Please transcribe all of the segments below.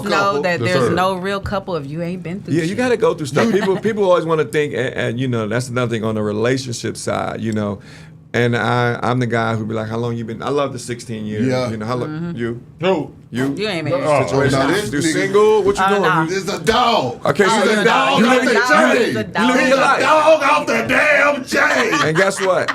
know that there's no real couple if you ain't been through shit. You got to go through stuff. People always want to think, and you know, that's another thing on the relationship side, you know. And I'm the guy who be like, how long you been? I love the 16 years. Yeah. You know, how long you? Who? You ain't married. You single? What you doing? No. It's a dog. Okay, so He's a dog you off living the chain. He's a dog off the damn chain. And guess what?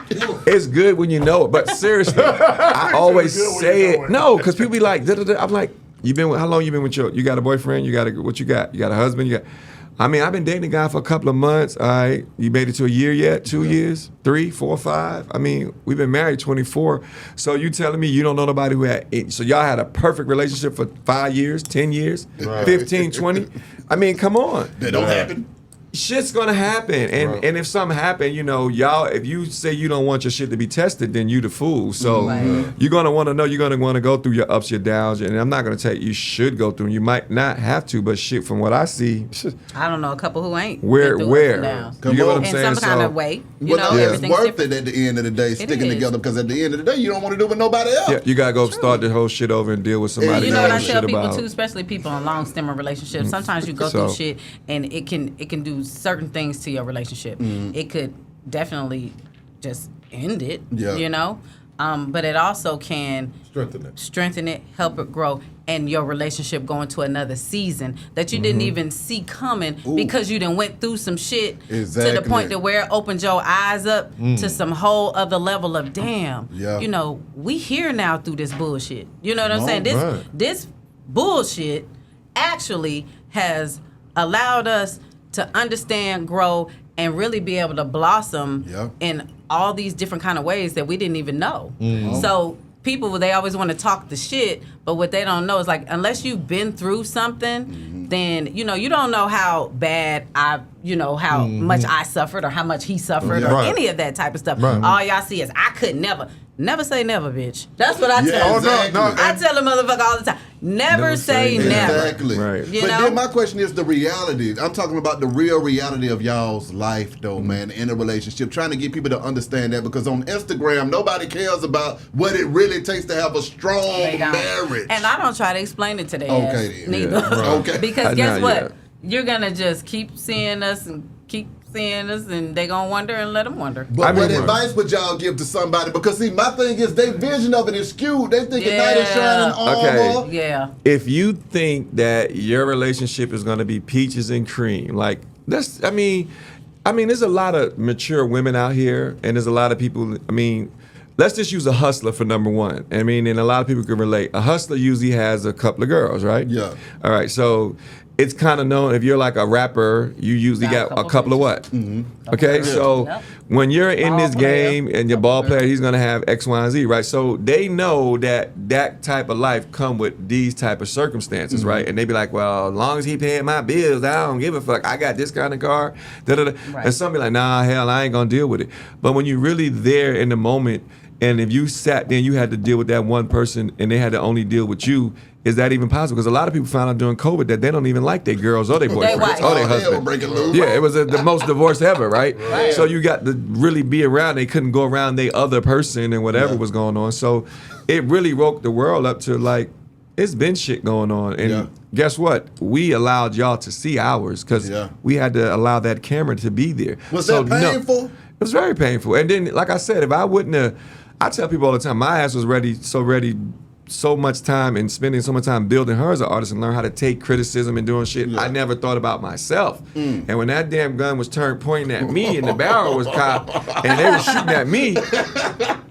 It's good when you know it. But seriously, I always say it. No, because people be like, I'm like, how long you been with you got a boyfriend? What you got? You got a husband? I've been dating a guy for a couple of months. All right, you made it to a year yet? 2 years? 3, 4, 5? I mean, we've been married 24. So you telling me you don't know nobody who had 8? So y'all had a perfect relationship for 5 years, 10 years, 15, 20? I mean, come on. That don't happen. Shit's gonna happen, and if something happen, you know, y'all. If you say you don't want your shit to be tested, then you the fool. So you're gonna want to know. You're gonna want to go through your ups, your downs, and I'm not gonna tell you should go through. You might not have to, but shit, from what I see, I don't know a couple who ain't. Where? You get what I'm in saying? some kind of way. You know, it's everything's worth different. it at the end of the day, sticking together, because at the end of the day, you don't want to do it with nobody else. Yeah, you gotta go start the whole shit over and deal with somebody. You know what I shit tell people about. too, especially people in long-standing relationships. Sometimes you go through shit, and it can do certain things to your relationship. It could definitely just end it. You know, but it also can strengthen it, help it grow, and your relationship go into another season that you didn't even see coming because you done went through some shit to the point that where it opened your eyes up to some whole other level of damn. You know, we here now through this bullshit. You know what I'm saying? This bullshit actually has allowed us to understand, grow, and really be able to blossom in all these different kind of ways that we didn't even know. So people, they always want to talk the shit, but what they don't know is, like, unless you've been through something, then, you know, you don't know how bad how much I suffered or how much he suffered or any of that type of stuff. All y'all see is, I could never say never, bitch. That's what I tell them. I tell a motherfucker all the time. Never say never. Exactly. Right. But then my question is the reality. I'm talking about the real reality of y'all's life, though, man, in a relationship. Trying to get people to understand that, because on Instagram, nobody cares about what it really takes to have a strong marriage. And I don't try to explain it to their ass neither. Okay. Because guess what? You're going to just keep seeing us and keep seeing us, and they gonna wonder, and let them wonder. But what advice would y'all give to somebody? Because see, my thing is, their vision of it is skewed. They think knight in shining armor. Yeah. If you think that your relationship is gonna be peaches and cream, like that's, I mean, there's a lot of mature women out here, and there's a lot of people. I mean, let's just use a hustler for number one. I mean, and a lot of people can relate. A hustler usually has a couple of girls, right? Yeah. All right, so it's kind of known, if you're like a rapper, you usually got a couple of what? Okay, so when you're in this game and your ball player, he's gonna have X, Y, and Z, right? So they know that type of life come with these type of circumstances, right? And they be like, well, as long as he paying my bills, I don't give a fuck. I got this kind of car, da-da-da. And some be like, nah, hell, I ain't gonna deal with it. But when you're really there in the moment, and if you sat there and you had to deal with that one person and they had to only deal with you, is that even possible? Because a lot of people found out during COVID that they don't even like their girls or their boyfriends or their husbands. Yeah, it was the most divorce ever, right? So you got to really be around. They couldn't go around their other person and whatever was going on. So it really woke the world up to, like, it's been shit going on. And guess what? We allowed y'all to see ours because we had to allow that camera to be there. Was that painful? It was very painful. And then, like I said, if I wouldn't have, I tell people all the time, my ass was ready, so much time and spending so much time building her as an artist and learn how to take criticism and doing shit. I never thought about myself. And when that damn gun was pointing at me and the barrel was cocked and they were shooting at me,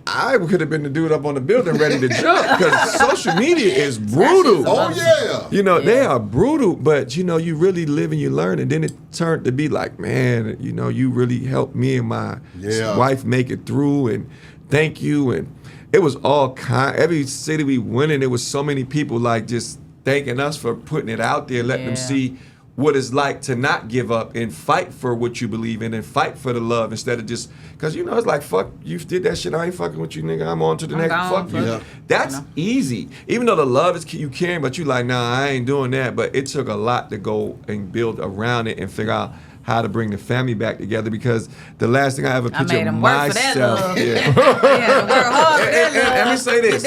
I could have been the dude up on the building ready to jump, because social media is brutal. Oh yeah. You know, they are brutal, but you know, you really live and you learn, and then it turned to be like, man, you know, you really helped me and my wife make it through, and thank you. And it was all kind. Every city we went in, there was so many people like just thanking us for putting it out there, letting them see what it's like to not give up and fight for what you believe in and fight for the love instead of just, because you know, it's like, fuck, you did that shit, I ain't fucking with you, nigga, I'm on to the next, fuck you. That's easy. Even though the love is you caring, but you like, nah, I ain't doing that. But it took a lot to go and build around it and figure out how to bring the family back together, because the last thing I ever pictured myself. Let me say this.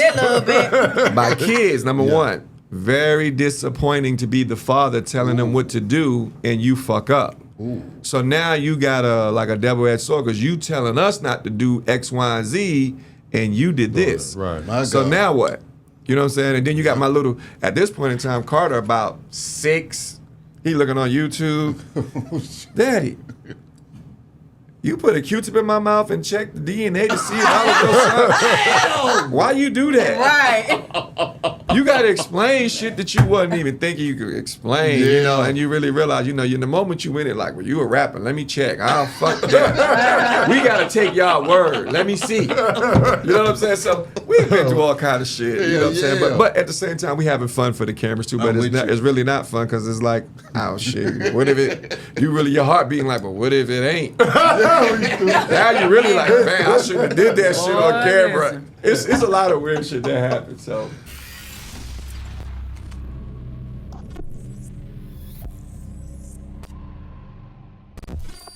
My kids, number one. very disappointing to be the father telling them what to do and you fuck up. Ooh. So now you got a double-edged sword because you telling us not to do X, Y, and Z, and you did this. Right. So now what? You know what I'm saying? And then you got my little, at this point in time, Carter about 6. He looking on YouTube. Daddy, you put a Q-tip in my mouth and check the DNA to see if I was your son? Why you do that? Right. You got to explain shit that you wasn't even thinking you could explain, you know, and you really realize, you know, in the moment you in it, like, well, you a rapper, let me check. Oh, fuck that. We got to take y'all word. Let me see. You know what I'm saying? So we've been through all kind of shit, you know what I'm saying? But at the same time, we having fun for the cameras too, but it's really not fun because it's like, oh, shit, what if your heart beating like, but what if it ain't? Now you really like, man, I shouldn't have did that shit on camera. It's a lot of weird shit that happens. So